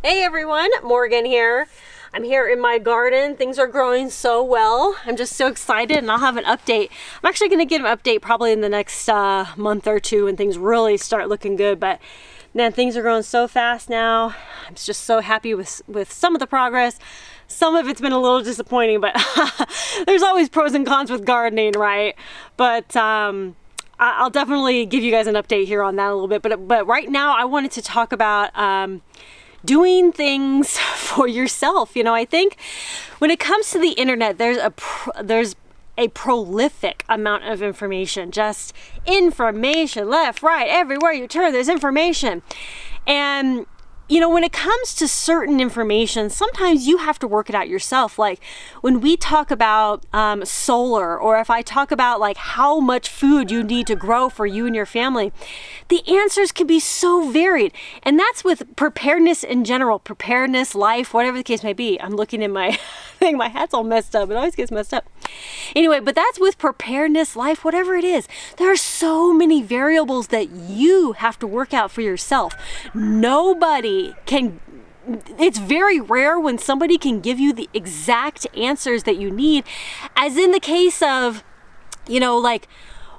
Hey everyone, Morgan here. I'm here in my garden. Things are growing so well. I'm just so excited, and I'll have an update. I'm actually going to get an update probably in the next month or two when things really start looking good. But man, things are growing so fast now. I'm just so happy with some of the progress. Some of it's been a little disappointing, but there's always pros and cons with gardening, right? But I'll definitely give you guys an update here on that a little bit. But right now I wanted to talk about doing things for yourself. You know, I think when it comes to the internet, there's a prolific amount of information, just information left, right, everywhere you turn, there's information. And you know, when it comes to certain information, sometimes you have to work it out yourself. Like when we talk about solar, or if I talk about like how much food you need to grow for you and your family, the answers can be so varied. And that's with preparedness in general, preparedness, life, whatever the case may be. I'm looking at my thing, my hat's all messed up. It always gets messed up. Anyway, but that's with preparedness, life, whatever it is. There are so many variables that you have to work out for yourself. It's very rare when somebody can give you the exact answers that you need, as in the case of, you know, like,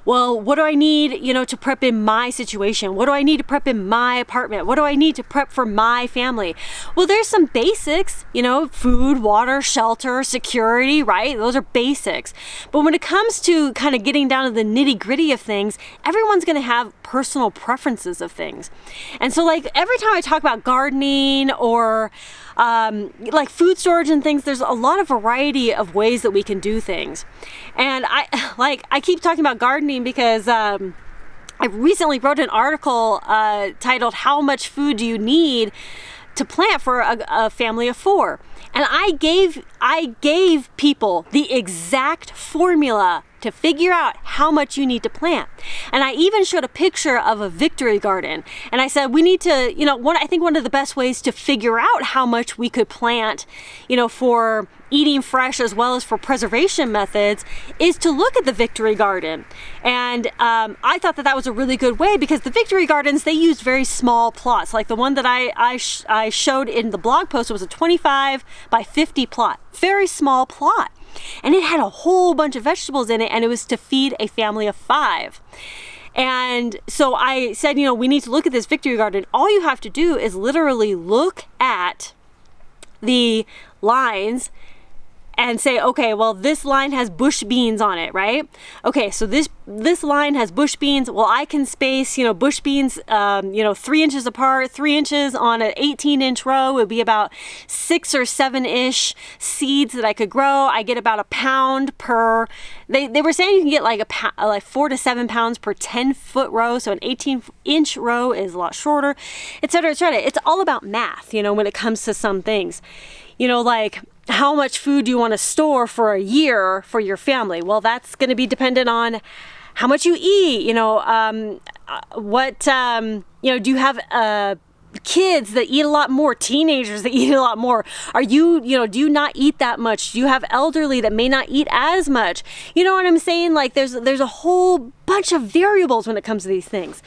well, what do I need, you know, to prep in my situation? What do I need to prep in my apartment? What do I need to prep for my family? Well, there's some basics, you know, food, water, shelter, security, right? Those are basics. But when it comes to kind of getting down to the nitty-gritty of things, everyone's going to have personal preferences of things. And so like every time I talk about gardening or like food storage and things, there's a lot of variety of ways that we can do things. And I keep talking about gardening because I recently wrote an article titled "How Much Food Do You Need to Plant for a Family of 4?" And I gave people the exact formula to figure out how much you need to plant. And I even showed a picture of a victory garden. And I said, we need to, you know, I think one of the best ways to figure out how much we could plant, you know, for eating fresh as well as for preservation methods is to look at the victory garden. And I thought that was a really good way, because the victory gardens, they used very small plots. Like the one that I showed in the blog post was a 25 by 50 plot, very small plot. And it had a whole bunch of vegetables in it, and it was to feed a family of 5. And so I said, you know, we need to look at this victory garden. All you have to do is literally look at the lines and say, okay, well, this line has bush beans on it, right? Okay, so this line has bush beans. Well, I can space, you know, bush beans, you know, 3 inches apart, 3 inches on an 18-inch row would be about 6 or 7-ish seeds that I could grow. I get about a pound per. They were saying you can get like 4 to 7 pounds per 10-foot row. So an 18-inch row is a lot shorter, et cetera, et cetera. It's all about math, you know, when it comes to some things, you know, like, how much food do you want to store for a year for your family? Well, that's going to be dependent on how much you eat, you know, you know, do you have kids that eat a lot more, teenagers that eat a lot more? Are you, you know, do you not eat that much? Do you have elderly that may not eat as much? You know what I'm saying? Like there's a whole bunch of variables when it comes to these things.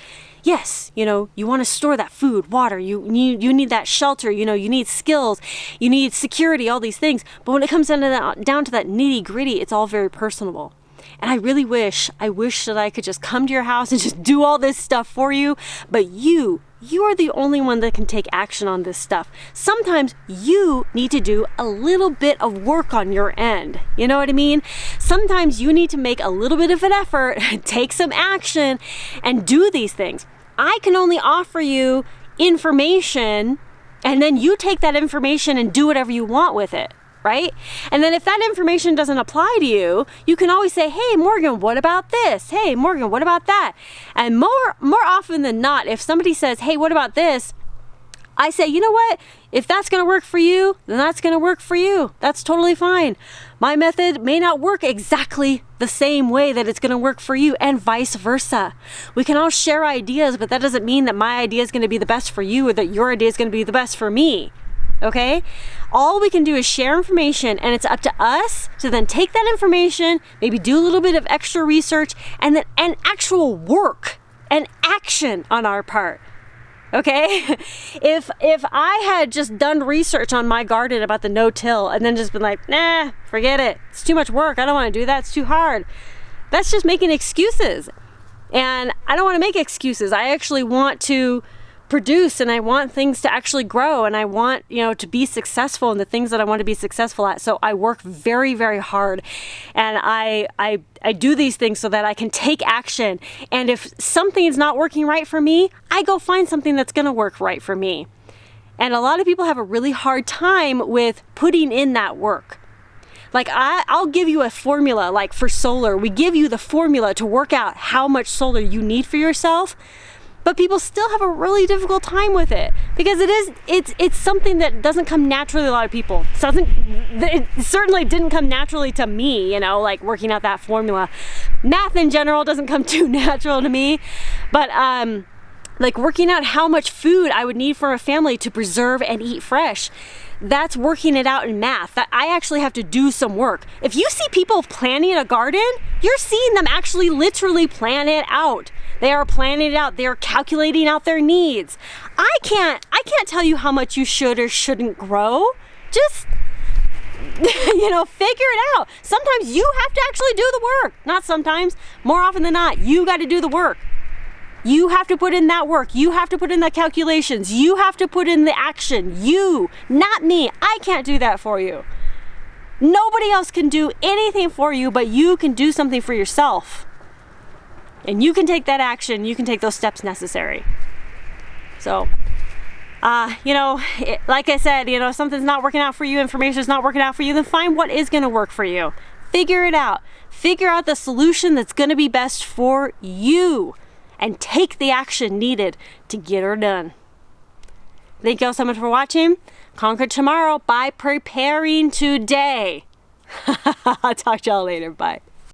Yes, you know, you want to store that food, water, you need that shelter, you know, you need skills, you need security, all these things. But when it comes down to that nitty gritty, it's all very personable. And I really wish that I could just come to your house and just do all this stuff for you. But you are the only one that can take action on this stuff. Sometimes you need to do a little bit of work on your end. You know what I mean? Sometimes you need to make a little bit of an effort, take some action, and do these things. I can only offer you information, and then you take that information and do whatever you want with it, right? And then if that information doesn't apply to you, you can always say, hey, Morgan, what about this? Hey, Morgan, what about that? And more often than not, if somebody says, hey, what about this? I say, you know what? If that's going to work for you, then that's going to work for you. That's totally fine. My method may not work exactly the same way that it's going to work for you, and vice versa. We can all share ideas, but that doesn't mean that my idea is going to be the best for you or that your idea is going to be the best for me. Okay? All we can do is share information, and it's up to us to then take that information, maybe do a little bit of extra research, and actual work and action on our part. Okay? If I had just done research on my garden about the no-till and then just been like, nah, forget it. It's too much work. I don't want to do that. It's too hard. That's just making excuses. And I don't want to make excuses. I actually want to produce, and I want things to actually grow, and I want, to be successful in the things that I want to be successful at. So I work very, very hard, and I do these things so that I can take action. And if something is not working right for me, I go find something that's going to work right for me. And a lot of people have a really hard time with putting in that work. Like I'll give you a formula, like for solar, we give you the formula to work out how much solar you need for yourself. But people still have a really difficult time with it because it's something that doesn't come naturally to a lot of people. It certainly didn't come naturally to me, like working out that formula. Math in general doesn't come too natural to me, but like working out how much food I would need for a family to preserve and eat fresh. That's working it out in math. That I actually have to do some work. If you see people planting a garden, you're seeing them actually literally plan it out. They are planning it out. They're calculating out their needs. I can't tell you how much you should or shouldn't grow. Just, figure it out. Sometimes you have to actually do the work. Not sometimes. More often than not, you got to do the work. You have to put in that work. You have to put in the calculations. You have to put in the action. You, not me. I can't do that for you. Nobody else can do anything for you, but you can do something for yourself. And you can take that action. You can take those steps necessary. So, like I said, if something's not working out for you, information's not working out for you, then find what is going to work for you. Figure it out. Figure out the solution that's going to be best for you. And take the action needed to get her done. Thank you all so much for watching. Conquer tomorrow by preparing today. I'll talk to y'all later. Bye.